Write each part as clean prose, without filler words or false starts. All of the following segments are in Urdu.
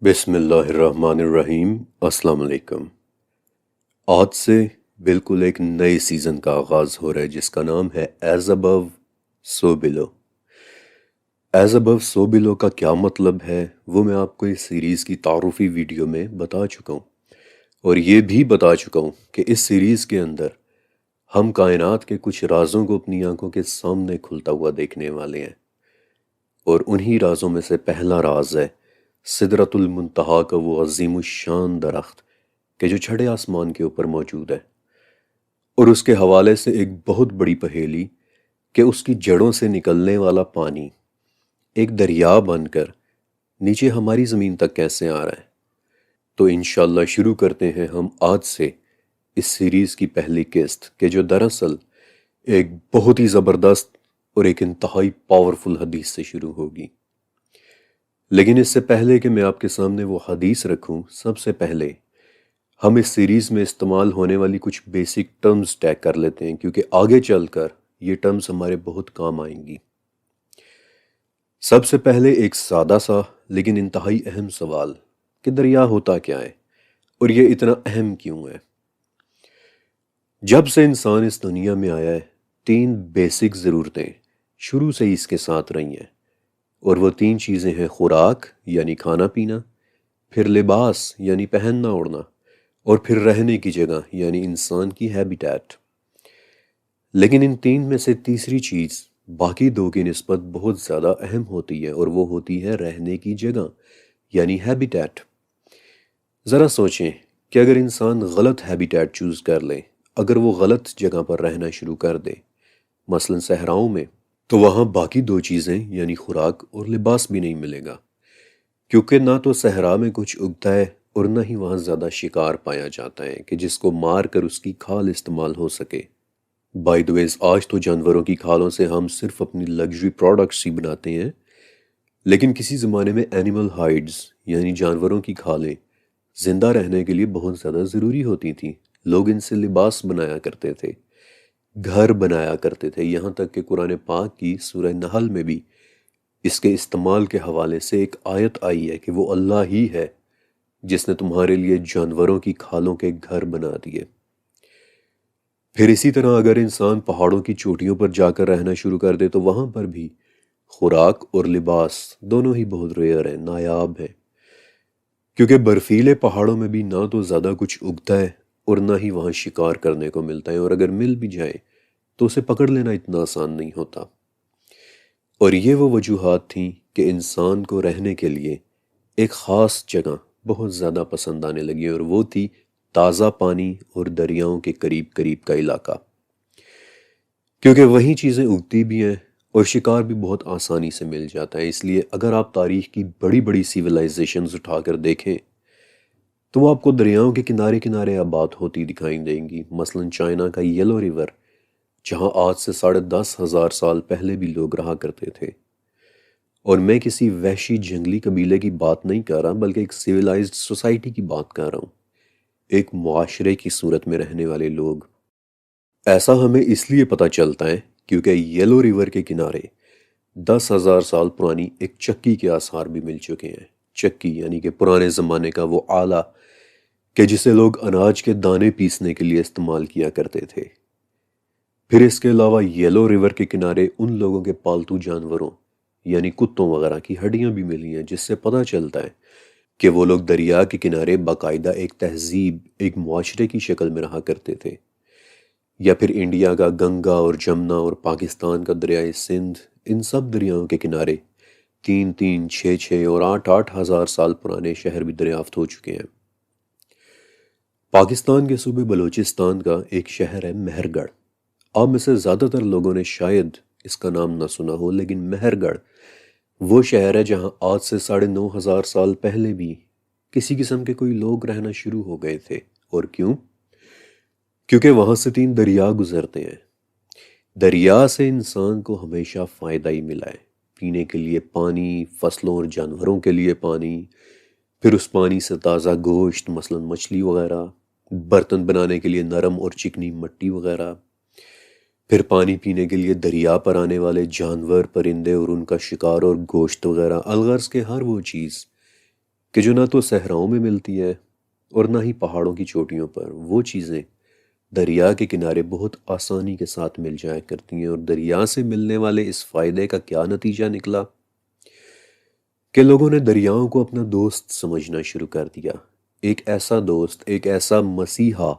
بسم اللہ الرحمن الرحیم۔ السلام علیکم۔ آج سے بالکل ایک نئے سیزن کا آغاز ہو رہا ہے جس کا نام ہے ایز ابو سو بلو۔ ایز ابو سو بلو کا کیا مطلب ہے وہ میں آپ کو اس سیریز کی تعارفی ویڈیو میں بتا چکا ہوں، اور یہ بھی بتا چکا ہوں کہ اس سیریز کے اندر ہم کائنات کے کچھ رازوں کو اپنی آنکھوں کے سامنے کھلتا ہوا دیکھنے والے ہیں، اور انہی رازوں میں سے پہلا راز ہے سدرۃ المنتہا کا وہ عظیم الشان درخت کہ جو چھٹے آسمان کے اوپر موجود ہے، اور اس کے حوالے سے ایک بہت بڑی پہیلی کہ اس کی جڑوں سے نکلنے والا پانی ایک دریا بن کر نیچے ہماری زمین تک کیسے آ رہا ہے۔ تو انشاءاللہ شروع کرتے ہیں ہم آج سے اس سیریز کی پہلی قسط کہ جو دراصل ایک بہت ہی زبردست اور ایک انتہائی پاورفل حدیث سے شروع ہوگی۔ لیکن اس سے پہلے کہ میں آپ کے سامنے وہ حدیث رکھوں، سب سے پہلے ہم اس سیریز میں استعمال ہونے والی کچھ بیسک ٹرمز ٹیگ کر لیتے ہیں، کیونکہ آگے چل کر یہ ٹرمز ہمارے بہت کام آئیں گی۔ سب سے پہلے ایک سادہ سا لیکن انتہائی اہم سوال کہ دریا ہوتا کیا ہے اور یہ اتنا اہم کیوں ہے؟ جب سے انسان اس دنیا میں آیا ہے، 3 بیسک ضرورتیں شروع سے ہی اس کے ساتھ رہی ہیں، اور وہ 3 چیزیں ہیں: خوراک یعنی کھانا پینا، پھر لباس یعنی پہننا اوڑھنا، اور پھر رہنے کی جگہ یعنی انسان کی ہیبیٹیٹ۔ لیکن ان 3 میں سے تیسری چیز باقی 2 کی نسبت بہت زیادہ اہم ہوتی ہے، اور وہ ہوتی ہے رہنے کی جگہ یعنی ہیبیٹیٹ۔ ذرا سوچیں کہ اگر انسان غلط ہیبیٹیٹ چوز کر لے، اگر وہ غلط جگہ پر رہنا شروع کر دے، مثلا صحراؤں میں، تو وہاں باقی 2 چیزیں یعنی خوراک اور لباس بھی نہیں ملے گا، کیونکہ نہ تو صحرا میں کچھ اگتا ہے اور نہ ہی وہاں زیادہ شکار پایا جاتا ہے کہ جس کو مار کر اس کی کھال استعمال ہو سکے۔ بائی دی ویز آج تو جانوروں کی کھالوں سے ہم صرف اپنی لگژری پروڈکٹس ہی بناتے ہیں، لیکن کسی زمانے میں اینیمل ہائیڈز یعنی جانوروں کی کھالیں زندہ رہنے کے لیے بہت زیادہ ضروری ہوتی تھیں۔ لوگ ان سے لباس بنایا کرتے تھے، گھر بنایا کرتے تھے، یہاں تک کہ قرآن پاک کی سورہ نحل میں بھی اس کے استعمال کے حوالے سے ایک آیت آئی ہے کہ وہ اللہ ہی ہے جس نے تمہارے لیے جانوروں کی کھالوں کے گھر بنا دیے۔ پھر اسی طرح اگر انسان پہاڑوں کی چوٹیوں پر جا کر رہنا شروع کر دے تو وہاں پر بھی خوراک اور لباس دونوں ہی بہت ریئر ہیں، نایاب ہیں، کیونکہ برفیلے پہاڑوں میں بھی نہ تو زیادہ کچھ اگتا ہے اور نہ ہی وہاں شکار کرنے کو ملتا ہے، اور اگر مل بھی جائے تو اسے پکڑ لینا اتنا آسان نہیں ہوتا۔ اور یہ وہ وجوہات تھیں کہ انسان کو رہنے کے لیے ایک خاص جگہ بہت زیادہ پسند آنے لگی، اور وہ تھی تازہ پانی اور دریاؤں کے قریب قریب کا علاقہ، کیونکہ وہیں چیزیں اگتی بھی ہیں اور شکار بھی بہت آسانی سے مل جاتا ہے۔ اس لیے اگر آپ تاریخ کی بڑی بڑی سیولائزیشنز اٹھا کر دیکھیں تو وہ آپ کو دریاؤں کے کنارے کنارے آباد ہوتی دکھائی دیں گی، مثلا چائنا کا یلو ریور جہاں آج سے 10,500 سال پہلے بھی لوگ رہا کرتے تھے۔ اور میں کسی وحشی جنگلی قبیلے کی بات نہیں کر رہا، بلکہ ایک سیولائزڈ سوسائٹی کی بات کر رہا ہوں، ایک معاشرے کی صورت میں رہنے والے لوگ۔ ایسا ہمیں اس لیے پتہ چلتا ہے کیونکہ یلو ریور کے کنارے 10,000 سال پرانی ایک چکی کے آثار بھی مل چکے ہیں۔ چکی یعنی کہ پرانے زمانے کا وہ آلہ کہ جسے لوگ اناج کے دانے پیسنے کے لیے استعمال کیا کرتے تھے۔ پھر اس کے علاوہ یلو ریور کے کنارے ان لوگوں کے پالتو جانوروں یعنی کتوں وغیرہ کی ہڈیاں بھی ملی ہیں، جس سے پتہ چلتا ہے کہ وہ لوگ دریا کے کنارے باقاعدہ ایک تہذیب، ایک معاشرے کی شکل میں رہا کرتے تھے۔ یا پھر انڈیا کا گنگا اور جمنا اور پاکستان کا دریائے سندھ، ان سب دریاؤں کے کنارے 3 6 اور 8 ہزار سال پرانے شہر بھی دریافت ہو چکے ہیں۔ پاکستان کے صوبے بلوچستان کا ایک شہر ہے مہر گڑھ۔ آپ میں سے زیادہ تر لوگوں نے شاید اس کا نام نہ سنا ہو، لیکن مہر گڑھ وہ شہر ہے جہاں آج سے 9,500 سال پہلے بھی کسی قسم کے کوئی لوگ رہنا شروع ہو گئے تھے۔ اور کیوں؟ کیونکہ وہاں سے 3 دریا گزرتے ہیں۔ دریا سے انسان کو ہمیشہ فائدہ ہی ملا ہے، پینے کے لیے پانی، فصلوں اور جانوروں کے لیے پانی، پھر اس پانی سے تازہ گوشت مثلا مچھلی وغیرہ، برتن بنانے کے لیے نرم اور چکنی مٹی وغیرہ، پھر پانی پینے کے لیے دریا پر آنے والے جانور، پرندے اور ان کا شکار اور گوشت وغیرہ، الغرض کہ ہر وہ چیز کہ جو نہ تو صحراؤں میں ملتی ہے اور نہ ہی پہاڑوں کی چوٹیوں پر، وہ چیزیں دریا کے کنارے بہت آسانی کے ساتھ مل جایا کرتی ہیں۔ اور دریا سے ملنے والے اس فائدے کا کیا نتیجہ نکلا کہ لوگوں نے دریاؤں کو اپنا دوست سمجھنا شروع کر دیا، ایک ایسا دوست، ایک ایسا مسیحا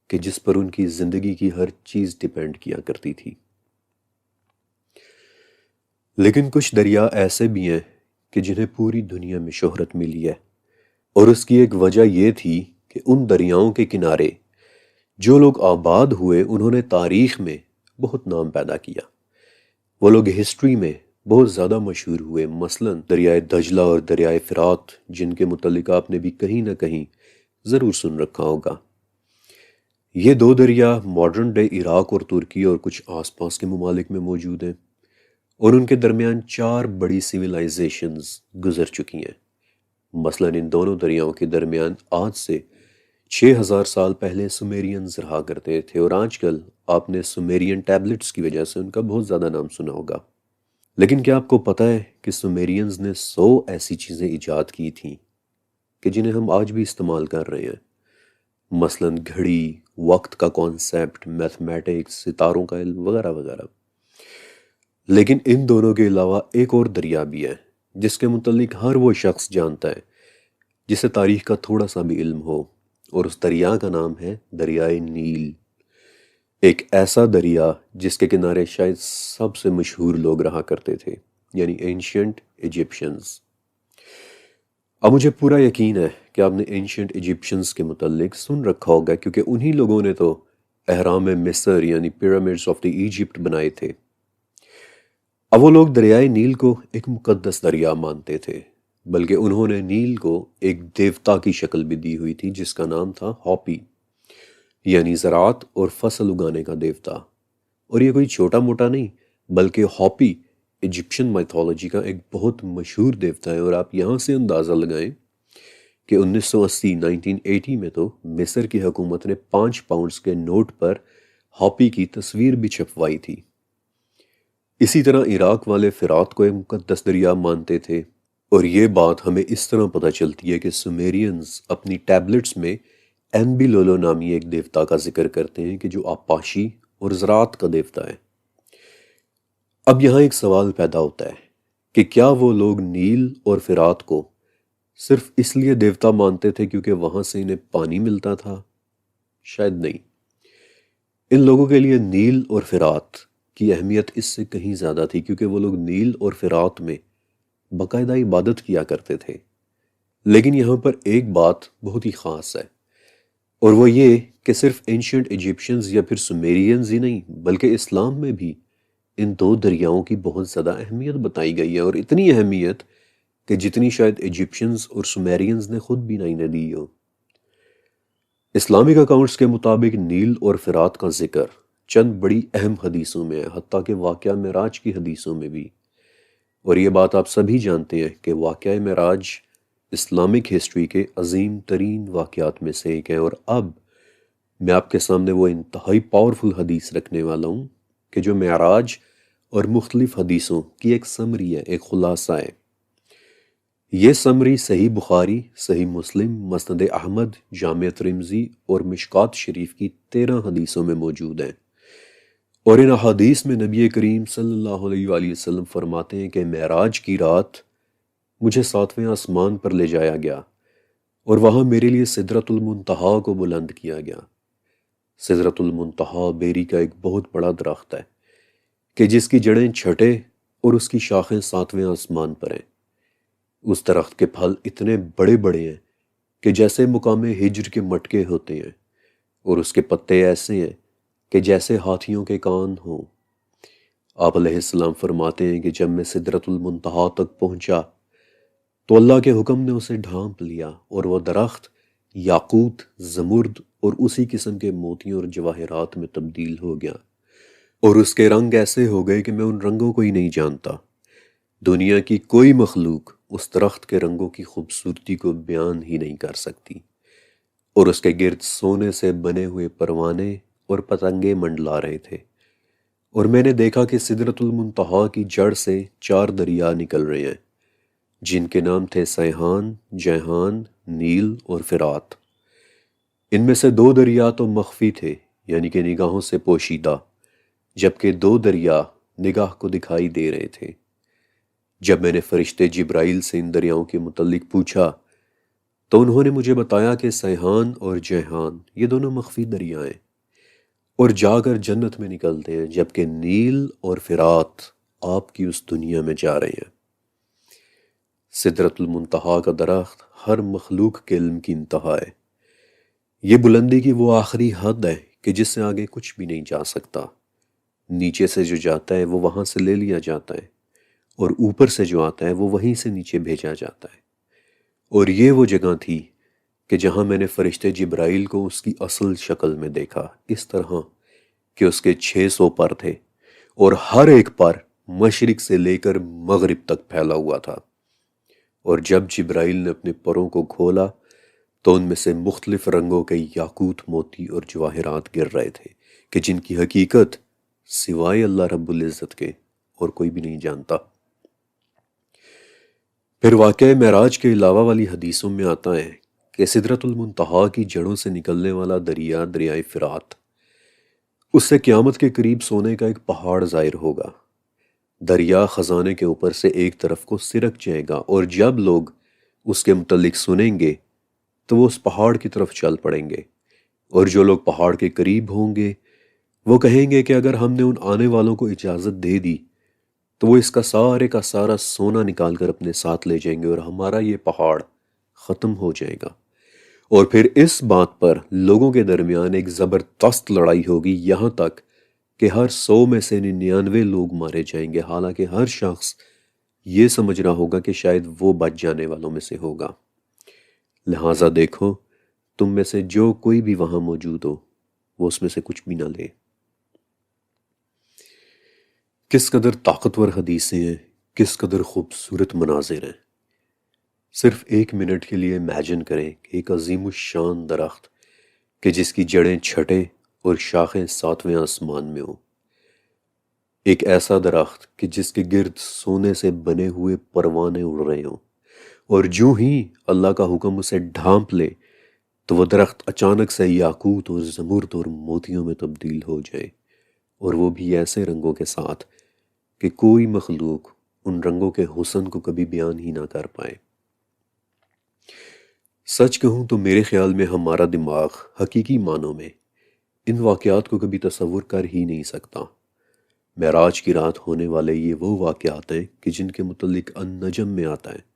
کہ جس پر ان کی زندگی کی ہر چیز ڈیپینڈ کیا کرتی تھی۔ لیکن کچھ دریا ایسے بھی ہیں کہ جنہیں پوری دنیا میں شہرت ملی ہے، اور اس کی ایک وجہ یہ تھی کہ ان دریاؤں کے کنارے جو لوگ آباد ہوئے انہوں نے تاریخ میں بہت نام پیدا کیا، وہ لوگ ہسٹری میں بہت زیادہ مشہور ہوئے۔ مثلا دریائے دجلہ اور دریائے فرات، جن کے متعلق آپ نے بھی کہیں نہ کہیں ضرور سن رکھا ہوگا۔ یہ دو دریا ماڈرن ڈے عراق اور ترکی اور کچھ آس پاس کے ممالک میں موجود ہیں، اور ان کے درمیان 4 بڑی سویلائزیشنز گزر چکی ہیں۔ مثلا ان دونوں دریاؤں کے درمیان آج سے 6000 سال پہلے سومیرینز رہا کرتے تھے، اور آج کل آپ نے سومیرین ٹیبلٹس کی وجہ سے ان کا بہت زیادہ نام سنا ہوگا۔ لیکن کیا آپ کو پتہ ہے کہ سومیرینز نے 100 ایسی چیزیں ایجاد کی تھیں کہ جنہیں ہم آج بھی استعمال کر رہے ہیں؟ مثلا گھڑی، وقت کا کانسیپٹ، میتھمیٹکس، ستاروں کا علم وغیرہ وغیرہ۔ لیکن ان دونوں کے علاوہ ایک اور دریا بھی ہے جس کے متعلق ہر وہ شخص جانتا ہے جسے تاریخ کا تھوڑا سا بھی علم ہو، اور اس دریا کا نام ہے دریائے نیل۔ ایک ایسا دریا جس کے کنارے شاید سب سے مشہور لوگ رہا کرتے تھے، یعنی اینشینٹ ایجپشنز۔ اب مجھے پورا یقین ہے کہ آپ نے اینشینٹ ایجپشنز کے متعلق سن رکھا ہوگا، کیونکہ انہی لوگوں نے تو اہرام مصر یعنی پیرامڈز آف دی ایجپٹ بنائے تھے۔ اب وہ لوگ دریائے نیل کو ایک مقدس دریا مانتے تھے، بلکہ انہوں نے نیل کو ایک دیوتا کی شکل بھی دی ہوئی تھی جس کا نام تھا ہاپی، یعنی زراعت اور فصل اگانے کا دیوتا۔ اور یہ کوئی چھوٹا موٹا نہیں، بلکہ ہاپی ایجپشن میتھولوجی کا ایک بہت مشہور دیوتا ہے۔ اور آپ یہاں سے اندازہ لگائیں کہ 1980 میں تو مصر کی حکومت نے 5 پاؤنڈز کے نوٹ پر ہاپی کی تصویر بھی چھپوائی تھی۔ اسی طرح عراق والے فرات کو ایک مقدس دریا مانتے تھے، اور یہ بات ہمیں اس طرح پتہ چلتی ہے کہ سومیرینز اپنی ٹیبلٹس میں اینبی لولو نامی ایک دیوتا کا ذکر کرتے ہیں کہ جو آپاشی اور زراعت کا دیوتا ہے۔ اب یہاں ایک سوال پیدا ہوتا ہے کہ کیا وہ لوگ نیل اور فرات کو صرف اس لیے دیوتا مانتے تھے کیونکہ وہاں سے انہیں پانی ملتا تھا؟ شاید نہیں۔ ان لوگوں کے لیے نیل اور فرات کی اہمیت اس سے کہیں زیادہ تھی، کیونکہ وہ لوگ نیل اور فرات میں باقاعدہ عبادت کیا کرتے تھے۔ لیکن یہاں پر ایک بات بہت ہی خاص ہے، اور وہ یہ کہ صرف اینشینٹ ایجپشنز یا پھر سومیرینز ہی نہیں، بلکہ اسلام میں بھی ان 2 دریاؤں کی بہت زیادہ اہمیت بتائی گئی ہے، اور اتنی اہمیت کہ جتنی شاید ایجپشنز اور سومیرینز نے خود بھی نہیں دی ہو۔ اسلامک اکاؤنٹس کے مطابق نیل اور فرات کا ذکر چند بڑی اہم حدیثوں میں ہے، حتیٰ کہ واقعہ معراج کی حدیثوں میں بھی۔ اور یہ بات آپ سبھی جانتے ہیں کہ واقعہ معراج اسلامک ہسٹری کے عظیم ترین واقعات میں سے ایک ہے۔ اور اب میں آپ کے سامنے وہ انتہائی پاورفل حدیث رکھنے والا ہوں کہ جو معراج اور مختلف حدیثوں کی ایک سمری ہے، ایک خلاصہ ہے۔ یہ سمری صحیح بخاری، صحیح مسلم، مسند احمد، جامع ترمذی اور مشکات شریف کی 13 حدیثوں میں موجود ہیں۔ اور ان احادیث میں نبی کریم صلی اللہ علیہ وآلہ وسلم فرماتے ہیں کہ معراج کی رات مجھے 7ویں آسمان پر لے جایا گیا، اور وہاں میرے لیے سدرۃ المنتہا کو بلند کیا گیا۔ سدرۃ المنتہا بیری کا ایک بہت بڑا درخت ہے کہ جس کی جڑیں 6 اور اس کی شاخیں 7ویں آسمان پر ہیں۔ اس درخت کے پھل اتنے بڑے بڑے ہیں کہ جیسے مقام ہجر کے مٹکے ہوتے ہیں، اور اس کے پتے ایسے ہیں کہ جیسے ہاتھیوں کے کان ہوں۔ آپ علیہ السلام فرماتے ہیں کہ جب میں سدرۃ المنتہا تک پہنچا تو اللہ کے حکم نے اسے ڈھانپ لیا، اور وہ درخت یاقوت، زمرد اور اسی قسم کے موتیوں اور جواہرات میں تبدیل ہو گیا، اور اس کے رنگ ایسے ہو گئے کہ میں ان رنگوں کو ہی نہیں جانتا۔ دنیا کی کوئی مخلوق اس درخت کے رنگوں کی خوبصورتی کو بیان ہی نہیں کر سکتی، اور اس کے گرد سونے سے بنے ہوئے پروانے اور پتنگے منڈلا رہے تھے۔ اور میں نے دیکھا کہ سدرۃ المنتہا کی جڑ سے 4 دریا نکل رہے ہیں، جن کے نام تھے سیحان، جیحان، نیل اور فرات۔ ان میں سے 2 دریا تو مخفی تھے، یعنی کہ نگاہوں سے پوشیدہ، جبکہ 2 دریا نگاہ کو دکھائی دے رہے تھے۔ جب میں نے فرشتے جبرائیل سے ان دریاؤں کے متعلق پوچھا تو انہوں نے مجھے بتایا کہ سیحان اور جیحان یہ دونوں مخفی دریائیں اور جا کر جنت میں نکلتے ہیں، جبکہ نیل اور فرات آپ کی اس دنیا میں جا رہے ہیں۔ سدرۃ المنتہا کا درخت ہر مخلوق کے علم کی انتہا ہے۔ یہ بلندی کی وہ آخری حد ہے کہ جس سے آگے کچھ بھی نہیں جا سکتا۔ نیچے سے جو جاتا ہے وہ وہاں سے لے لیا جاتا ہے، اور اوپر سے جو آتا ہے وہ وہیں سے نیچے بھیجا جاتا ہے۔ اور یہ وہ جگہ تھی کہ جہاں میں نے فرشتے جبرائیل کو اس کی اصل شکل میں دیکھا، اس طرح کہ اس کے 600 پر تھے، اور ہر ایک پر مشرق سے لے کر مغرب تک پھیلا ہوا تھا۔ اور جب جبرائیل نے اپنے پروں کو کھولا تو ان میں سے مختلف رنگوں کے یاقوت، موتی اور جواہرات گر رہے تھے کہ جن کی حقیقت سوائے اللہ رب العزت کے اور کوئی بھی نہیں جانتا۔ پھر واقعہ معراج کے علاوہ والی حدیثوں میں آتا ہے کہ سدرۃ المنتہا کی جڑوں سے نکلنے والا دریا، دریائے فرات، اس سے قیامت کے قریب سونے کا ایک پہاڑ ظاہر ہوگا۔ دریا خزانے کے اوپر سے ایک طرف کو سرک جائے گا، اور جب لوگ اس کے متعلق سنیں گے تو وہ اس پہاڑ کی طرف چل پڑیں گے، اور جو لوگ پہاڑ کے قریب ہوں گے وہ کہیں گے کہ اگر ہم نے ان آنے والوں کو اجازت دے دی تو وہ اس کا سارا سونا نکال کر اپنے ساتھ لے جائیں گے، اور ہمارا یہ پہاڑ ختم ہو جائے گا۔ اور پھر اس بات پر لوگوں کے درمیان ایک زبردست لڑائی ہوگی، یہاں تک کہ ہر 100 میں سے 99 لوگ مارے جائیں گے، حالانکہ ہر شخص یہ سمجھ رہا ہوگا کہ شاید وہ بچ جانے والوں میں سے ہوگا۔ لہٰذا دیکھو، تم میں سے جو کوئی بھی وہاں موجود ہو وہ اس میں سے کچھ بھی نہ لے۔ کس قدر طاقتور حدیثیں ہیں، کس قدر خوبصورت مناظر ہیں۔ صرف 1 منٹ کے لیے امیجن کریں کہ ایک عظیم الشان درخت کہ جس کی جڑیں 6 اور شاخیں 7ویں آسمان میں ہوں، ایک ایسا درخت کہ جس کے گرد سونے سے بنے ہوئے پروانے اڑ رہے ہوں، اور جو ہی اللہ کا حکم اسے ڈھانپ لے تو وہ درخت اچانک سے یاقوت اور زمرد اور موتیوں میں تبدیل ہو جائے، اور وہ بھی ایسے رنگوں کے ساتھ کہ کوئی مخلوق ان رنگوں کے حسن کو کبھی بیان ہی نہ کر پائے۔ سچ کہوں تو میرے خیال میں ہمارا دماغ حقیقی معنوں میں ان واقعات کو کبھی تصور کر ہی نہیں سکتا۔ معراج کی رات ہونے والے یہ وہ واقعات ہیں کہ جن کے متعلق النجم میں آتا ہے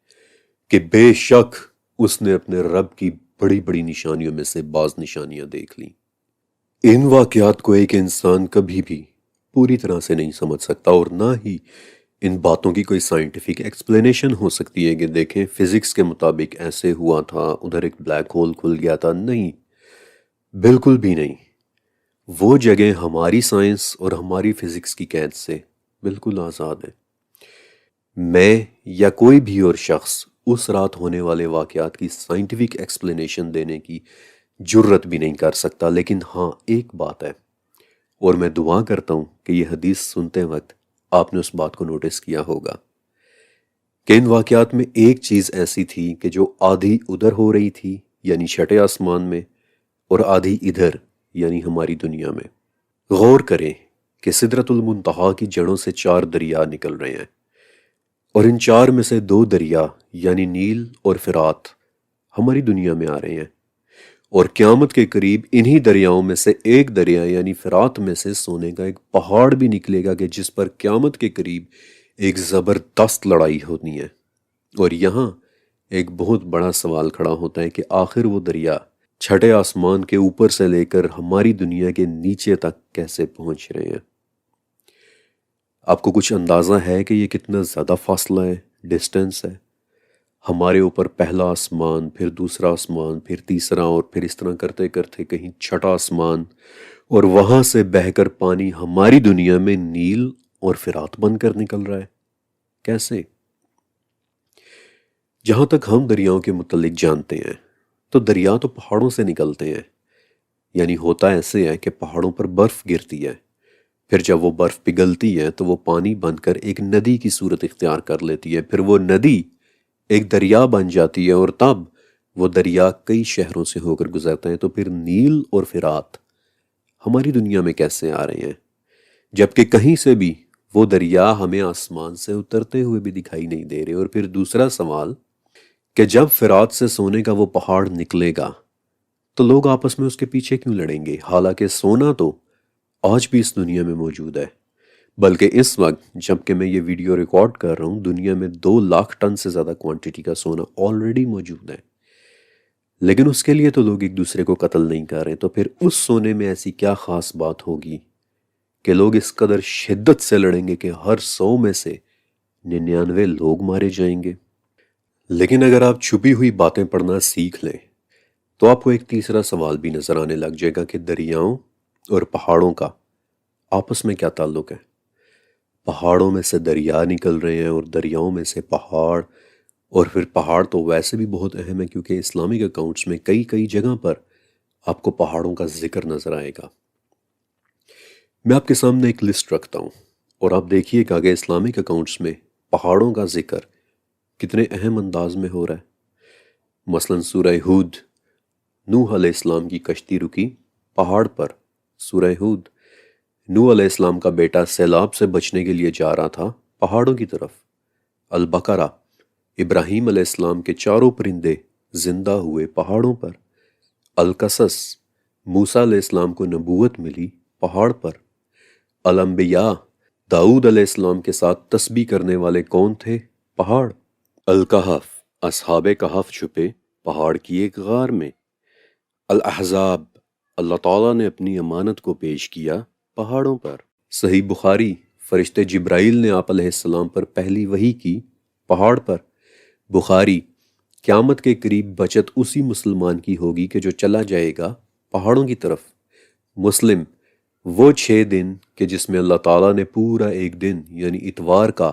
کہ بے شک اس نے اپنے رب کی بڑی بڑی نشانیوں میں سے بعض نشانیاں دیکھ لیں۔ ان واقعات کو ایک انسان کبھی بھی پوری طرح سے نہیں سمجھ سکتا، اور نہ ہی ان باتوں کی کوئی سائنٹیفک ایکسپلینیشن ہو سکتی ہے کہ دیکھیں فزکس کے مطابق ایسے ہوا تھا، ادھر ایک بلیک ہول کھل گیا تھا۔ نہیں، بالکل بھی نہیں۔ وہ جگہ ہماری سائنس اور ہماری فزکس کی قید سے بالکل آزاد ہے۔ میں یا کوئی بھی اور شخص اس رات ہونے والے واقعات کی سائنٹیفک ایکسپلینیشن دینے کی جرت بھی نہیں کر سکتا، لیکن ہاں ایک بات ہے، اور میں دعا کرتا ہوں کہ یہ حدیث سنتے وقت آپ نے اس بات کو نوٹس کیا ہوگا کہ ان واقعات میں ایک چیز ایسی تھی کہ جو آدھی ادھر ہو رہی تھی یعنی 6 آسمان میں، اور آدھی ادھر یعنی ہماری دنیا میں۔ غور کریں کہ سدرۃ المنتہا کی جڑوں سے 4 دریا نکل رہے ہیں، اور ان 4 میں سے 2 دریا یعنی نیل اور فرات ہماری دنیا میں آ رہے ہیں، اور قیامت کے قریب انہی دریاؤں میں سے ایک دریا یعنی فرات میں سے سونے کا ایک پہاڑ بھی نکلے گا کہ جس پر قیامت کے قریب ایک زبردست لڑائی ہونی ہے۔ اور یہاں ایک بہت بڑا سوال کھڑا ہوتا ہے کہ آخر وہ دریا 6 آسمان کے اوپر سے لے کر ہماری دنیا کے نیچے تک کیسے پہنچ رہے ہیں۔ آپ کو کچھ اندازہ ہے کہ یہ کتنا زیادہ فاصلہ ہے، ڈسٹنس ہے؟ ہمارے اوپر پہلا آسمان، پھر دوسرا آسمان، پھر تیسرا، اور پھر اس طرح کرتے کرتے کہیں 6 آسمان، اور وہاں سے بہہ کر پانی ہماری دنیا میں نیل اور فرات بن کر نکل رہا ہے۔ کیسے؟ جہاں تک ہم دریاؤں کے متعلق جانتے ہیں تو دریا تو پہاڑوں سے نکلتے ہیں، یعنی ہوتا ایسے ہے کہ پہاڑوں پر برف گرتی ہے، پھر جب وہ برف پگھلتی ہے تو وہ پانی بن کر ایک ندی کی صورت اختیار کر لیتی ہے، پھر وہ ندی ایک دریا بن جاتی ہے اور تب وہ دریا کئی شہروں سے ہو کر گزرتا ہے، تو پھر نیل اور فرات ہماری دنیا میں کیسے آ رہے ہیں؟ جبکہ کہیں سے بھی وہ دریا ہمیں آسمان سے اترتے ہوئے بھی دکھائی نہیں دے رہے۔ اور پھر دوسرا سوال کہ جب فرات سے سونے کا وہ پہاڑ نکلے گا تو لوگ آپس میں اس کے پیچھے کیوں لڑیں گے؟ حالانکہ سونا تو آج بھی اس دنیا میں موجود ہے، بلکہ اس وقت جب کہ میں یہ ویڈیو ریکارڈ کر رہا ہوں دنیا میں 2 لاکھ ٹن سے زیادہ کوانٹٹی کا سونا آلریڈی موجود ہے، لیکن اس کے لیے تو لوگ ایک دوسرے کو قتل نہیں کر رہے۔ تو پھر اس سونے میں ایسی کیا خاص بات ہوگی کہ لوگ اس قدر شدت سے لڑیں گے کہ ہر 100 میں سے 99 لوگ مارے جائیں گے؟ لیکن اگر آپ چھپی ہوئی باتیں پڑھنا سیکھ لیں تو آپ کو ایک تیسرا سوال بھی نظر آنے لگ جائے گا کہ دریاؤں اور پہاڑوں کا آپس میں کیا تعلق ہے؟ پہاڑوں میں سے دریا نکل رہے ہیں اور دریاؤں میں سے پہاڑ، اور پھر پہاڑ تو ویسے بھی بہت اہم ہے کیونکہ اسلامک اکاؤنٹس میں کئی جگہ پر آپ کو پہاڑوں کا ذکر نظر آئے گا۔ میں آپ کے سامنے ایک لسٹ رکھتا ہوں اور آپ دیکھیے کہ آگے اسلامک اکاؤنٹس میں پہاڑوں کا ذکر کتنے اہم انداز میں ہو رہا ہے۔ مثلا سورہ ہود، نوح علیہ السلام کی کشتی رکی پہاڑ پر۔ سورہ ہود، نوح علیہ السلام کا بیٹا سیلاب سے بچنے کے لیے جا رہا تھا پہاڑوں کی طرف۔ البقرہ، ابراہیم علیہ السلام کے 4 پرندے زندہ ہوئے پہاڑوں پر۔ القصص، موسیٰ علیہ السلام کو نبوت ملی پہاڑ پر۔ الانبیاء، داؤد علیہ السلام کے ساتھ تسبیح کرنے والے کون تھے؟ پہاڑ۔ الکہف، اصحاب کہف چھپے پہاڑ کی ایک غار میں۔ الاحزاب، اللہ تعالیٰ نے اپنی امانت کو پیش کیا پہاڑوں پر۔ صحیح بخاری، فرشتے جبرائیل نے آپ علیہ السلام پر پہلی وحی کی پہاڑ پر۔ بخاری، قیامت کے قریب بچت اسی مسلمان کی ہوگی کہ جو چلا جائے گا پہاڑوں کی طرف۔ مسلم، وہ 6 دن کہ جس میں اللہ تعالیٰ نے پورا ایک دن یعنی اتوار کا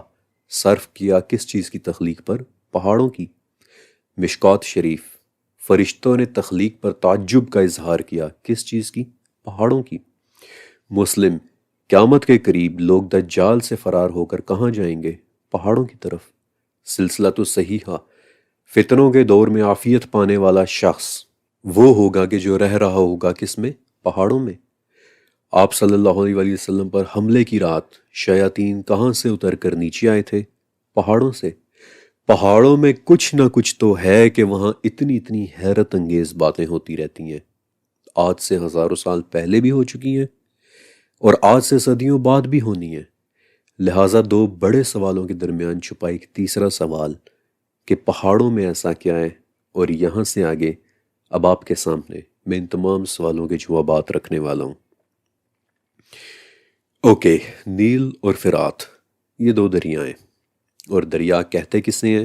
صرف کیا کس چیز کی تخلیق پر؟ پہاڑوں کی۔ مشکوٰۃ شریف، فرشتوں نے تخلیق پر تعجب کا اظہار کیا کس چیز کی؟ پہاڑوں کی۔ مسلم، قیامت کے قریب لوگ دجال سے فرار ہو کر کہاں جائیں گے؟ پہاڑوں کی طرف۔ سلسلۃ صحیحہ، فتنوں کے دور میں عافیت پانے والا شخص وہ ہوگا کہ جو رہ رہا ہوگا کس میں؟ پہاڑوں میں۔ آپ صلی اللہ علیہ وسلم پر حملے کی رات شیاطین کہاں سے اتر کر نیچے آئے تھے؟ پہاڑوں سے۔ پہاڑوں میں کچھ نہ کچھ تو ہے کہ وہاں اتنی حیرت انگیز باتیں ہوتی رہتی ہیں، آج سے ہزاروں سال پہلے بھی ہو چکی ہیں اور آج سے صدیوں بعد بھی ہونی ہیں۔ لہٰذا 2 بڑے سوالوں کے درمیان چھپا ایک تیسرا سوال کہ پہاڑوں میں ایسا کیا ہے، اور یہاں سے آگے اب آپ کے سامنے میں ان تمام سوالوں کے جوابات رکھنے والا ہوں۔ اوکے، نیل اور فرات یہ 2 دریائیں، اور دریا کہتے کسے ہیں؟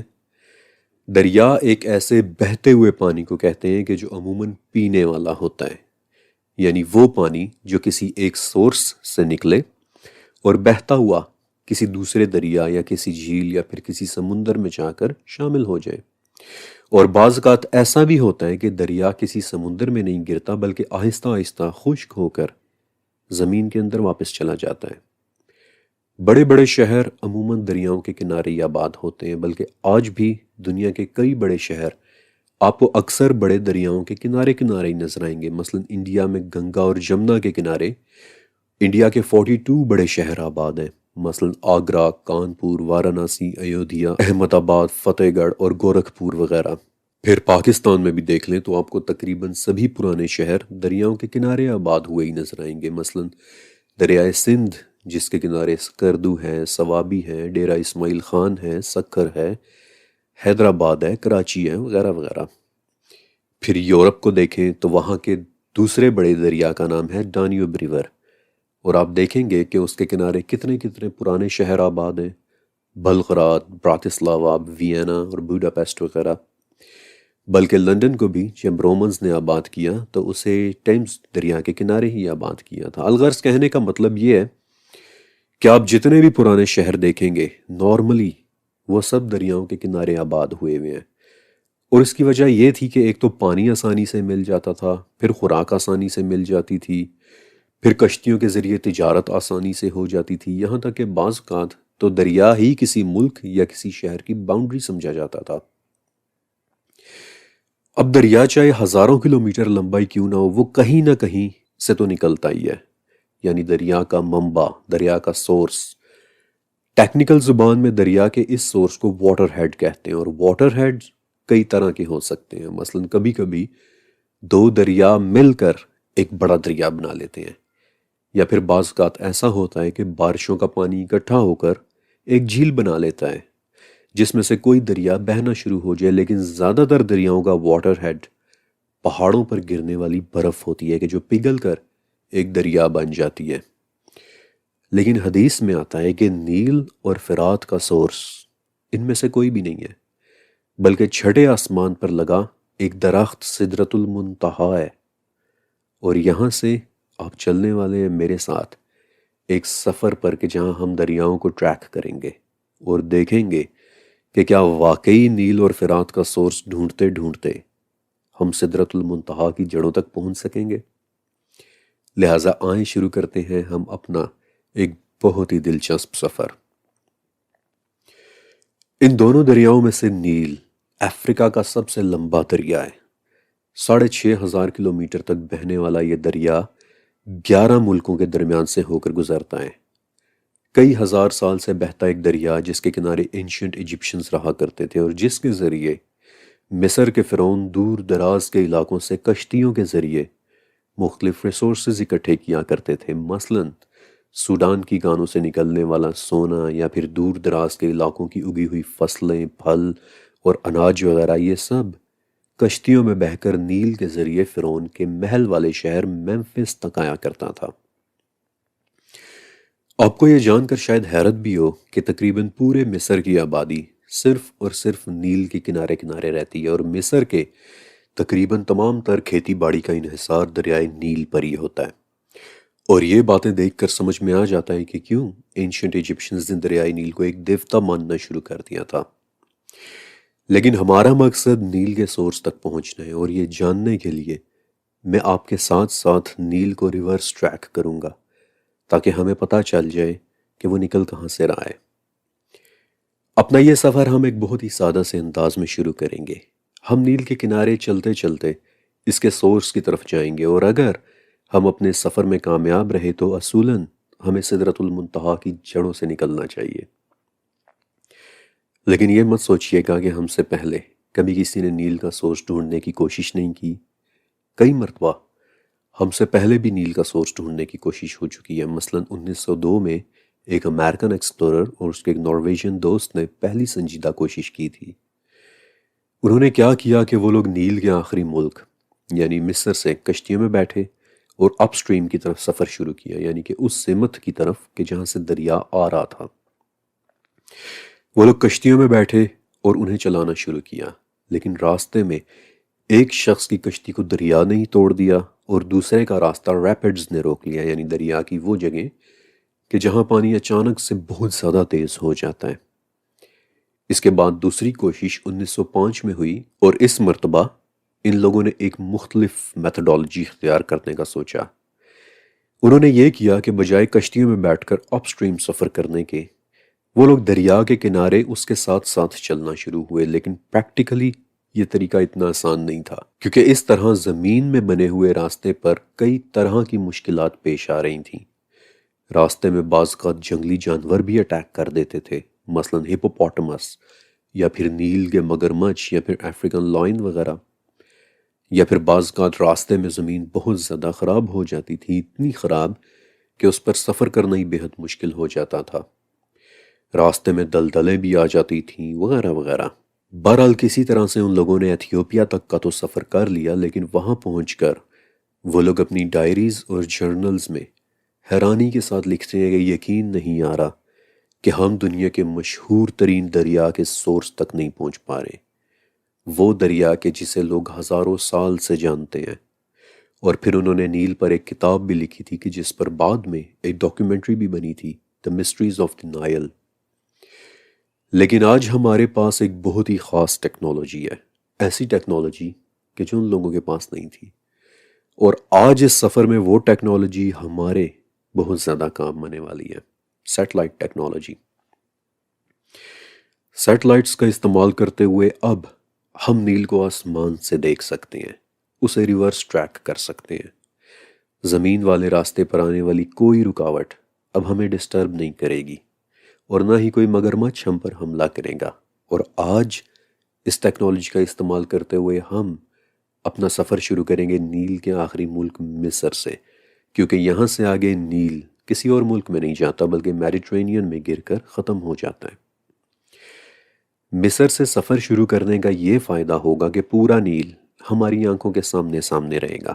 دریا ایک ایسے بہتے ہوئے پانی کو کہتے ہیں کہ جو عموماً پینے والا ہوتا ہے، یعنی وہ پانی جو کسی ایک سورس سے نکلے اور بہتا ہوا کسی دوسرے دریا یا کسی جھیل یا پھر کسی سمندر میں جا کر شامل ہو جائے۔ اور بعض اوقات ایسا بھی ہوتا ہے کہ دریا کسی سمندر میں نہیں گرتا بلکہ آہستہ آہستہ خشک ہو کر زمین کے اندر واپس چلا جاتا ہے۔ بڑے بڑے شہر عموماً دریاؤں کے کنارے ہی آباد ہوتے ہیں، بلکہ آج بھی دنیا کے کئی بڑے شہر آپ کو اکثر بڑے دریاؤں کے کنارے ہی نظر آئیں گے۔ مثلا انڈیا میں گنگا اور جمنا کے کنارے انڈیا کے 42 بڑے شہر آباد ہیں، مثلا آگرہ، کانپور، وارانسی، ایودھیا، احمد آباد، فتح گڑھ اور گورکھپور وغیرہ۔ پھر پاکستان میں بھی دیکھ لیں تو آپ کو تقریباً سبھی پرانے شہر دریاؤں کے کنارے آباد ہوئے ہی نظر آئیں گے۔ مثلا دریائے سندھ جس کے کنارے سکردو ہے، سوابی ہے، ڈیرہ اسماعیل خان ہے، سکھر ہے، حیدرآباد ہے، کراچی ہے، وغیرہ وغیرہ۔ پھر یورپ کو دیکھیں تو وہاں کے دوسرے بڑے دریا کا نام ہے ڈانیوب ریور، اور آپ دیکھیں گے کہ اس کے کنارے کتنے پرانے شہر آباد ہیں، بلغراد، براتسلاوا، وینا اور بوڈاپیسٹ وغیرہ۔ بلکہ لندن کو بھی جب رومنز نے آباد کیا تو اسے ٹیمز دریا کے کنارے ہی آباد کیا تھا۔ الغرض کہنے کا مطلب یہ ہے کہ آپ جتنے بھی پرانے شہر دیکھیں گے نارملی وہ سب دریاؤں کے کنارے آباد ہوئے ہیں، اور اس کی وجہ یہ تھی کہ ایک تو پانی آسانی سے مل جاتا تھا، پھر خوراک آسانی سے مل جاتی تھی، پھر کشتیوں کے ذریعے تجارت آسانی سے ہو جاتی تھی، یہاں تک کہ بعض اوقات تو دریا ہی کسی ملک یا کسی شہر کی باؤنڈری سمجھا جاتا تھا۔ اب دریا چاہے ہزاروں کلومیٹر لمبائی کیوں نہ ہو، وہ کہیں نہ کہیں سے تو نکلتا ہی ہے، یعنی دریا کا منبع، دریا کا سورس۔ ٹیکنیکل زبان میں دریا کے اس سورس کو واٹر ہیڈ کہتے ہیں، اور واٹر ہیڈ کئی طرح کے ہو سکتے ہیں۔ مثلا کبھی کبھی دو دریا مل کر ایک بڑا دریا بنا لیتے ہیں، یا پھر بعض اوقات ایسا ہوتا ہے کہ بارشوں کا پانی اکٹھا ہو کر ایک جھیل بنا لیتا ہے جس میں سے کوئی دریا بہنا شروع ہو جائے۔ لیکن زیادہ تر دریاؤں کا واٹر ہیڈ پہاڑوں پر گرنے والی برف ہوتی ہے کہ جو پگھل کر ایک دریا بن جاتی ہے۔ لیکن حدیث میں آتا ہے کہ نیل اور فرات کا سورس ان میں سے کوئی بھی نہیں ہے، بلکہ چھٹے آسمان پر لگا ایک درخت سدرۃ المنتہا ہے۔ اور یہاں سے آپ چلنے والے ہیں میرے ساتھ ایک سفر پر کہ جہاں ہم دریاؤں کو ٹریک کریں گے اور دیکھیں گے کہ کیا واقعی نیل اور فرات کا سورس ڈھونڈتے ڈھونڈتے ہم سدرۃ المنتہا کی جڑوں تک پہنچ سکیں گے۔ لہٰذا آئیں شروع کرتے ہیں ہم اپنا ایک بہت ہی دلچسپ سفر۔ ان دونوں دریاؤں میں سے نیل افریقہ کا سب سے لمبا دریا ہے۔ 6,500 کلومیٹر تک بہنے والا یہ دریا 11 ملکوں کے درمیان سے ہو کر گزرتا ہے۔ کئی ہزار سال سے بہتا ایک دریا جس کے کنارے اینشینٹ ایجپشنز رہا کرتے تھے، اور جس کے ذریعے مصر کے فرعون دور دراز کے علاقوں سے کشتیوں کے ذریعے مختلف ریسورسز اکٹھے کیا کرتے تھے۔ مثلاً سوڈان کی کانوں سے نکلنے والا سونا، یا پھر دور دراز کے علاقوں کی اگی ہوئی فصلیں، پھل اور اناج وغیرہ، یہ سب کشتیوں میں بہہ کر نیل کے ذریعے فرعون کے محل والے شہر میمفس تک آیا کرتا تھا۔ آپ کو یہ جان کر شاید حیرت بھی ہو کہ تقریباً پورے مصر کی آبادی صرف اور صرف نیل کے کنارے کنارے رہتی ہے، اور مصر کے تقریباً تمام تر کھیتی باڑی کا انحصار دریائے نیل پر ہی ہوتا ہے۔ اور یہ باتیں دیکھ کر سمجھ میں آ جاتا ہے کہ کیوں اینشینٹ ایجپشنز نے دریائے نیل کو ایک دیوتا ماننا شروع کر دیا تھا۔ لیکن ہمارا مقصد نیل کے سورس تک پہنچنا ہے، اور یہ جاننے کے لیے میں آپ کے ساتھ ساتھ نیل کو ریورس ٹریک کروں گا تاکہ ہمیں پتہ چل جائے کہ وہ نکل کہاں سے رہا ہے۔ اپنا یہ سفر ہم ایک بہت ہی سادہ سے انداز میں شروع کریں گے۔ ہم نیل کے کنارے چلتے چلتے اس کے سورس کی طرف جائیں گے، اور اگر ہم اپنے سفر میں کامیاب رہے تو اصولاً ہمیں سدرۃ المنتہا کی جڑوں سے نکلنا چاہیے۔ لیکن یہ مت سوچیے گا کہ ہم سے پہلے کبھی کسی نے نیل کا سورس ڈھونڈنے کی کوشش نہیں کی۔ کئی مرتبہ ہم سے پہلے بھی نیل کا سورس ڈھونڈنے کی کوشش ہو چکی ہے۔ مثلاً 1902 میں ایک امریکن ایکسپلورر اور اس کے ایک نارویجین دوست نے پہلی سنجیدہ کوشش کی تھی۔ انہوں نے کیا کیا کہ وہ لوگ نیل کے آخری ملک یعنی مصر سے کشتیوں میں بیٹھے اور اپ سٹریم کی طرف سفر شروع کیا، یعنی کہ اس سمت کی طرف کہ جہاں سے دریا آ رہا تھا۔ وہ لوگ کشتیوں میں بیٹھے اور انہیں چلانا شروع کیا، لیکن راستے میں ایک شخص کی کشتی کو دریا نے ہی توڑ دیا، اور دوسرے کا راستہ ریپڈز نے روک لیا، یعنی دریا کی وہ جگہ کہ جہاں پانی اچانک سے بہت زیادہ تیز ہو جاتا ہے۔ اس کے بعد دوسری کوشش 1905 میں ہوئی، اور اس مرتبہ ان لوگوں نے ایک مختلف میتھڈالوجی اختیار کرنے کا سوچا۔ انہوں نے یہ کیا کہ بجائے کشتیوں میں بیٹھ کر اپ سٹریم سفر کرنے کے، وہ لوگ دریا کے کنارے اس کے ساتھ ساتھ چلنا شروع ہوئے۔ لیکن پریکٹیکلی یہ طریقہ اتنا آسان نہیں تھا، کیونکہ اس طرح زمین میں بنے ہوئے راستے پر کئی طرح کی مشکلات پیش آ رہی تھیں۔ راستے میں بعض اوقات جنگلی جانور بھی اٹیک کر دیتے تھے، مثلا ہپوپوٹمس، یا پھر نیل کے مگرمچھ، یا پھر افریقن لائن وغیرہ۔ یا پھر بعض اوقات راستے میں زمین بہت زیادہ خراب ہو جاتی تھی، اتنی خراب کہ اس پر سفر کرنا ہی بہت مشکل ہو جاتا تھا۔ راستے میں دلدلیں بھی آ جاتی تھیں وغیرہ وغیرہ۔ بہرحال کسی طرح سے ان لوگوں نے ایتھیوپیا تک کا تو سفر کر لیا، لیکن وہاں پہنچ کر وہ لوگ اپنی ڈائریز اور جرنلز میں حیرانی کے ساتھ لکھتے ہیں کہ یقین نہیں آ رہا کہ ہم دنیا کے مشہور ترین دریا کے سورس تک نہیں پہنچ پا رہے، وہ دریا کہ جسے لوگ ہزاروں سال سے جانتے ہیں۔ اور پھر انہوں نے نیل پر ایک کتاب بھی لکھی تھی کہ جس پر بعد میں ایک ڈاکیومنٹری بھی بنی تھی، دی مسٹریز آف دی نائل۔ لیکن آج ہمارے پاس ایک بہت ہی خاص ٹیکنالوجی ہے، ایسی ٹیکنالوجی کہ جو ان لوگوں کے پاس نہیں تھی، اور آج اس سفر میں وہ ٹیکنالوجی ہمارے بہت زیادہ کام آنے والی ہے، سیٹلائٹ ٹیکنالوجی۔ سیٹلائٹس کا استعمال کرتے ہوئے اب ہم نیل کو آسمان سے دیکھ سکتے ہیں، اسے ریورس ٹریک کر سکتے ہیں۔ زمین والے راستے پر آنے والی کوئی رکاوٹ اب ہمیں ڈسٹرب نہیں کرے گی، اور نہ ہی کوئی مگرمچھ ہم پر حملہ کرے گا۔ اور آج اس ٹیکنالوجی کا استعمال کرتے ہوئے ہم اپنا سفر شروع کریں گے نیل کے آخری ملک مصر سے، کیونکہ یہاں سے آگے نیل کسی اور ملک میں نہیں جاتا بلکہ میڈیٹرینین میں گر کر ختم ہو جاتا ہے۔ مصر سے سفر شروع کرنے کا یہ فائدہ ہوگا کہ پورا نیل ہماری آنکھوں کے سامنے سامنے رہے گا۔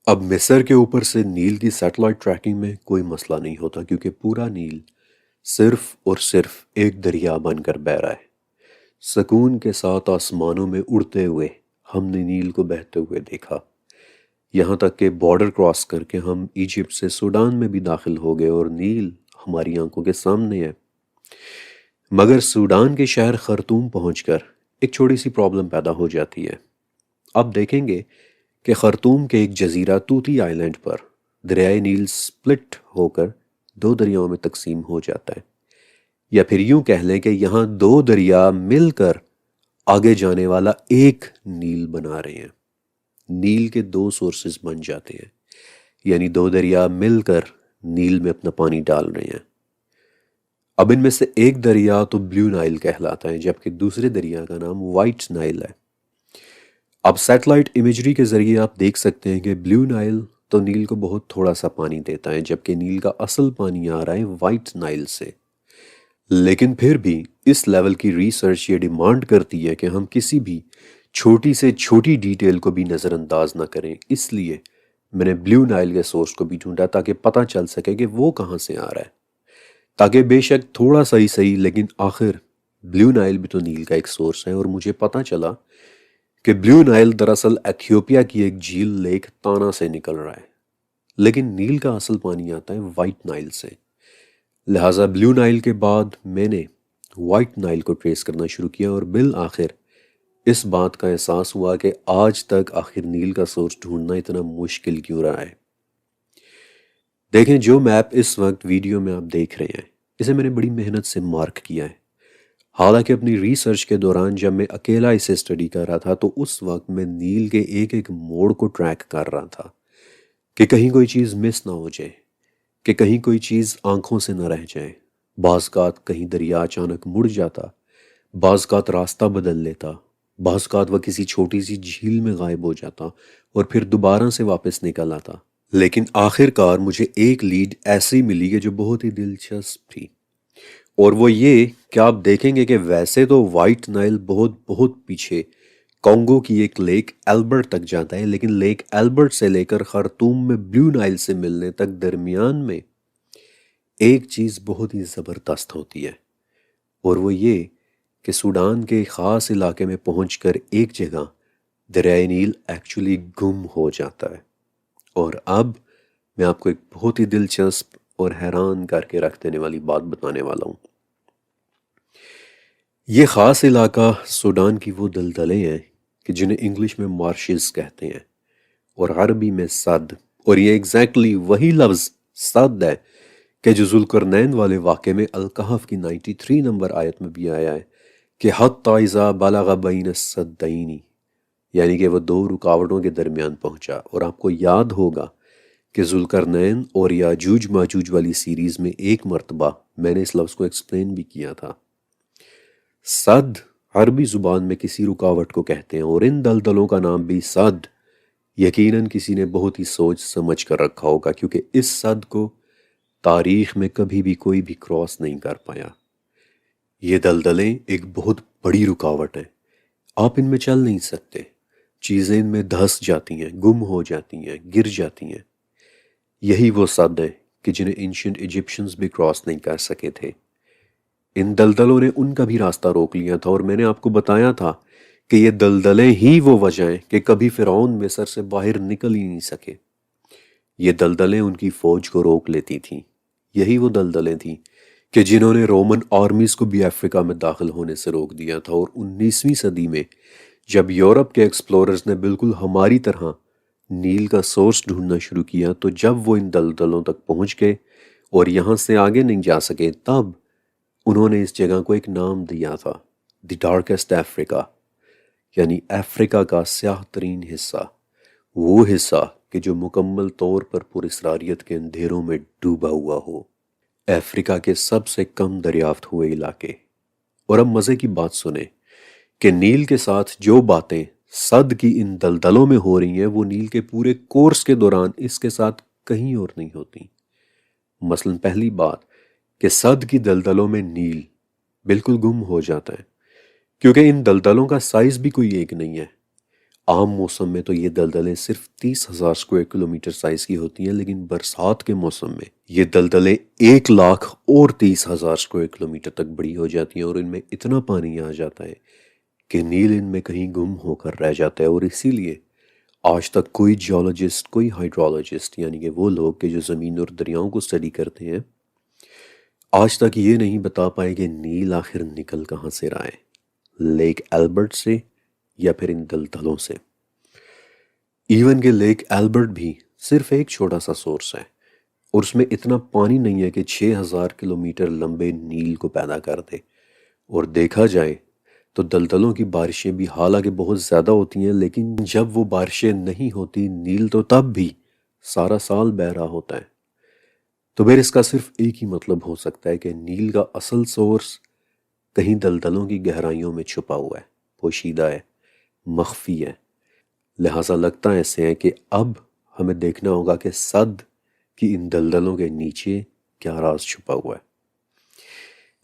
اب مصر کے اوپر سے نیل کی سیٹلائٹ ٹریکنگ میں کوئی مسئلہ نہیں ہوتا، کیونکہ پورا نیل صرف اور صرف ایک دریا بن کر بہہ رہا ہے۔ سکون کے ساتھ آسمانوں میں اڑتے ہوئے ہم نے نیل کو بہتے ہوئے دیکھا، یہاں تک کہ بارڈر کراس کر کے ہم ایجپٹ سے سوڈان میں بھی داخل ہو گئے اور نیل ہماری آنکھوں کے سامنے ہے۔ مگر سوڈان کے شہر خرطوم پہنچ کر ایک چھوٹی سی پرابلم پیدا ہو جاتی ہے۔ آپ دیکھیں گے کہ خرطوم کے ایک جزیرہ توتی آئی لینڈ پر دریائے نیل سپلٹ ہو کر دو دریاؤں میں تقسیم ہو جاتا ہے، یا پھر یوں کہہ لیں کہ یہاں دو دریا مل کر آگے جانے والا ایک نیل بنا رہے ہیں۔ نیل کے دو سورسز بن جاتے ہیں، یعنی دو دریا مل کر نیل میں اپنا پانی ڈال رہے ہیں۔ اب ان میں سے ایک دریا تو بلیو نائل کہلاتا ہے، جبکہ دوسرے دریا کا نام وائٹ نائل ہے۔ اب سیٹلائٹ امیجری کے ذریعے آپ دیکھ سکتے ہیں کہ بلیو نائل تو نیل کو بہت تھوڑا سا پانی دیتا ہے، جبکہ نیل کا اصل پانی آ رہا ہے وائٹ نائل سے۔ لیکن پھر بھی اس لیول کی ریسرچ یہ ڈیمانڈ کرتی ہے کہ ہم کسی بھی چھوٹی سے چھوٹی ڈیٹیل کو بھی نظر انداز نہ کریں، اس لیے میں نے بلیو نائل کے سورس کو بھی ڈھونڈا تاکہ پتہ چل سکے کہ وہ کہاں سے آ رہا ہے، تاکہ بے شک تھوڑا سا ہی صحیح لیکن آخر بلیو نائل بھی تو نیل کا ایک سورس ہے۔ اور مجھے پتہ چلا کہ بلیو نائل دراصل ایتھیوپیا کی ایک جھیل لیک تانا سے نکل رہا ہے، لیکن نیل کا اصل پانی آتا ہے وائٹ نائل سے۔ لہٰذا بلیو نائل کے بعد میں نے وائٹ نائل کو ٹریس کرنا شروع کیا، اور بالآخر اس بات کا احساس ہوا کہ آج تک آخر نیل کا سورس ڈھونڈنا اتنا مشکل کیوں رہا ہے۔ دیکھیں، جو میپ اس وقت ویڈیو میں آپ دیکھ رہے ہیں اسے میں نے بڑی محنت سے مارک کیا ہے۔ حالانکہ اپنی ریسرچ کے دوران جب میں اکیلا اسے اسٹڈی کر رہا تھا تو اس وقت میں نیل کے ایک ایک موڑ کو ٹریک کر رہا تھا کہ کہیں کوئی چیز مس نہ ہو جائے، کہ کہیں کوئی چیز آنکھوں سے نہ رہ جائے۔ بعض اوقات کہیں دریا اچانک مڑ جاتا، بعض اوقات راستہ بدل لیتا، بعض اوقات وہ کسی چھوٹی سی جھیل میں غائب ہو جاتا اور پھر دوبارہ سے واپس نکل آتا۔ لیکن آخر کار مجھے ایک لیڈ ایسی ملی کہ جو بہت ہی دلچسپ تھی، اور وہ یہ کہ آپ دیکھیں گے کہ ویسے تو وائٹ نائل بہت بہت پیچھے کانگو کی ایک لیک ایلبرٹ تک جاتا ہے، لیکن لیک ایلبرٹ سے لے کر خرطوم میں بلیو نائل سے ملنے تک درمیان میں ایک چیز بہت ہی زبردست ہوتی ہے، اور وہ یہ کہ سوڈان کے خاص علاقے میں پہنچ کر ایک جگہ دریائے نیل ایکچولی گم ہو جاتا ہے۔ اور اب میں آپ کو ایک بہت ہی دلچسپ اور حیران کر کے رکھ دینے والی بات بتانے والا ہوں۔ یہ خاص علاقہ سوڈان کی وہ دلدلیں ہیں کہ جنہیں انگلش میں مارشز کہتے ہیں اور عربی میں سد، اور یہ ایگزیکٹلی وہی لفظ سد ہے کہ جو ذوالقرنین والے واقعے میں الکہف کی 93 نمبر آیت میں بھی آیا ہے کہ حتی اذا بلغ بین السدین، یعنی کہ وہ دو رکاوٹوں کے درمیان پہنچا۔ اور آپ کو یاد ہوگا کہ ذوالقرنین اور یاجوج ماجوج والی سیریز میں ایک مرتبہ میں نے اس لفظ کو ایکسپلین بھی کیا تھا۔ سد عربی زبان میں کسی رکاوٹ کو کہتے ہیں، اور ان دلدلوں کا نام بھی سد یقیناً کسی نے بہت ہی سوچ سمجھ کر رکھا ہوگا، کیونکہ اس سد کو تاریخ میں کبھی بھی کوئی بھی کراس نہیں کر پایا۔ یہ دلدلیں ایک بہت بڑی رکاوٹ ہیں، آپ ان میں چل نہیں سکتے، چیزیں ان میں دھس جاتی ہیں، گم ہو جاتی ہیں، گر جاتی ہیں۔ یہی وہ سد ہیں کہ جنہیں اینشنٹ ایجپشنز بھی کراس نہیں کر سکے تھے۔ ان دلدلوں نے ان کا بھی راستہ روک لیا تھا، اور میں نے آپ کو بتایا تھا کہ یہ دلدلیں ہی وہ وجہ ہیں کہ کبھی فرعون مصر سے باہر نکل ہی نہیں سکے۔ یہ دلدلیں ان کی فوج کو روک لیتی تھیں۔ یہی وہ دلدلیں تھیں کہ جنہوں نے رومن آرمیز کو بھی افریقہ میں داخل ہونے سے روک دیا تھا۔ اور 19ویں صدی میں جب یورپ کے ایکسپلوررز نے بالکل ہماری طرح نیل کا سورس ڈھونڈنا شروع کیا، تو جب وہ ان دلدلوں تک پہنچ گئے اور یہاں سے آگے نہیں جا سکے، تب انہوں نے اس جگہ کو ایک نام دیا تھا، دی ڈارکسٹ افریقہ، یعنی افریقہ کا سیاہ ترین حصہ، وہ حصہ کہ جو مکمل طور پر پراسراریت کے اندھیروں میں ڈوبا ہوا ہو، افریقہ کے سب سے کم دریافت ہوئے علاقے۔ اور اب مزے کی بات سنیں کہ نیل کے ساتھ جو باتیں صد کی ان دلدلوں میں ہو رہی ہیں وہ نیل کے پورے کورس کے دوران اس کے ساتھ کہیں اور نہیں ہوتی۔ مثلا پہلی بات کہ صد کی دلدلوں میں نیل بالکل گم ہو جاتا ہے، کیونکہ ان دلدلوں کا سائز بھی کوئی ایک نہیں ہے۔ عام موسم میں تو یہ دلدلیں صرف 30,000 اسکوائر کلومیٹر سائز کی ہوتی ہیں، لیکن برسات کے موسم میں یہ دلدلیں 1,30,000 اسکوائر کلومیٹر تک بڑی ہو جاتی ہیں، اور ان میں اتنا پانی آ جاتا ہے کہ نیل ان میں کہیں گم ہو کر رہ جاتا ہے۔ اور اسی لیے آج تک کوئی جیولوجسٹ، کوئی ہائیڈرولوجسٹ، یعنی کہ وہ لوگ کہ جو زمین اور دریاؤں کو اسٹڈی کرتے ہیں، آج تک یہ نہیں بتا پائے کہ نیل آخر نکل کہاں سے رہا ہے، لیک ایلبرٹ سے یا پھر ان دلدلوں سے۔ ایون کہ لیک ایلبرٹ بھی صرف ایک چھوٹا سا سورس ہے، اور اس میں اتنا پانی نہیں ہے کہ 6,000 کلومیٹر لمبے نیل کو پیدا کر دے۔ اور دیکھا جائے تو دلدلوں کی بارشیں بھی حالانکہ بہت زیادہ ہوتی ہیں، لیکن جب وہ بارشیں نہیں ہوتی، نیل تو تب بھی سارا سال بہہ رہا ہوتا ہے۔ تو پھر اس کا صرف ایک ہی مطلب ہو سکتا ہے کہ نیل کا اصل سورس کہیں دلدلوں کی گہرائیوں میں چھپا ہوا ہے، پوشیدہ ہے، مخفی ہے۔ لہٰذا لگتا ایسے ہے کہ اب ہمیں دیکھنا ہوگا کہ صد کی ان دلدلوں کے نیچے کیا راز چھپا ہوا ہے۔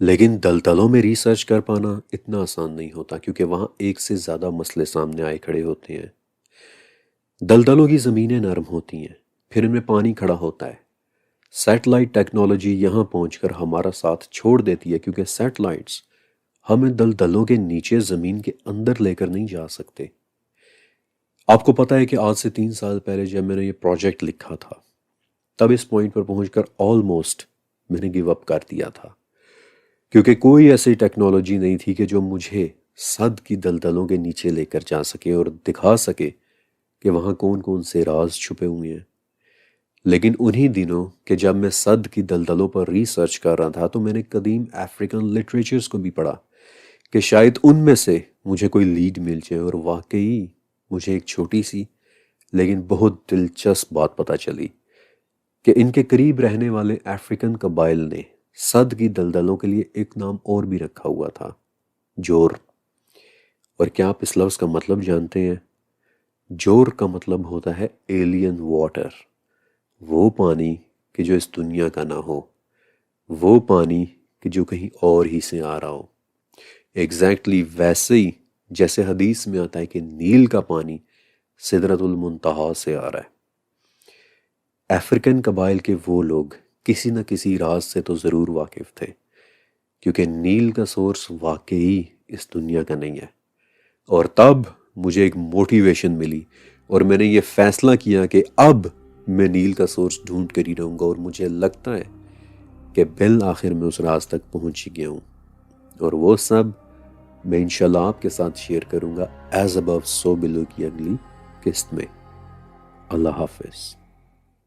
لیکن دلدلوں میں ریسرچ کر پانا اتنا آسان نہیں ہوتا، کیونکہ وہاں ایک سے زیادہ مسئلے سامنے آئے کھڑے ہوتے ہیں۔ دلدلوں کی زمینیں نرم ہوتی ہیں، پھر ان میں پانی کھڑا ہوتا ہے۔ سیٹلائٹ ٹیکنالوجی یہاں پہنچ کر ہمارا ساتھ چھوڑ دیتی ہے، کیونکہ سیٹلائٹس ہمیں دلدلوں کے نیچے زمین کے اندر لے کر نہیں جا سکتے۔ آپ کو پتہ ہے کہ آج سے 3 سال پہلے جب میں نے یہ پروجیکٹ لکھا تھا، تب اس پوائنٹ پر پہنچ کر آلموسٹ میں نے گیو اپ کر دیا تھا، کیونکہ کوئی ایسی ٹیکنالوجی نہیں تھی کہ جو مجھے صد کی دلدلوں کے نیچے لے کر جا سکے اور دکھا سکے کہ وہاں کون کون سے راز چھپے ہوئے ہیں۔ لیکن انہی دنوں کہ جب میں صد کی دلدلوں پر ریسرچ کر رہا تھا، تو میں نے قدیم افریقن لٹریچرز کو بھی پڑھا کہ شاید ان میں سے مجھے کوئی لیڈ مل جائے، اور واقعی مجھے ایک چھوٹی سی لیکن بہت دلچسپ بات پتہ چلی کہ ان کے قریب رہنے والے افریقن قبائل نے صد کی دلدلوں کے لیے ایک نام اور بھی رکھا ہوا تھا، جور۔ اور کیا آپ اس لفظ کا مطلب جانتے ہیں؟ جور کا مطلب ہوتا ہے ایلین واٹر، وہ پانی کہ جو اس دنیا کا نہ ہو، وہ پانی کہ جو کہیں اور ہی سے آ رہا ہو۔ ایگزیکٹلی ویسے ہی جیسے حدیث میں آتا ہے کہ نیل کا پانی سدرۃ المنتہا سے آ رہا ہے۔ افریقن قبائل کے وہ لوگ کسی نہ کسی راز سے تو ضرور واقف تھے، کیونکہ نیل کا سورس واقعی اس دنیا کا نہیں ہے۔ اور تب مجھے ایک موٹیویشن ملی، اور میں نے یہ فیصلہ کیا کہ اب میں نیل کا سورس ڈھونڈ کر ہی رہوں گا، اور مجھے لگتا ہے کہ بالآخر میں اس راز تک پہنچ ہی گیا ہوں۔ اور وہ سب میں انشاءاللہ آپ کے ساتھ شیئر کروں گا ایز ابو سو بلو کی اگلی قسط میں۔ اللہ حافظ۔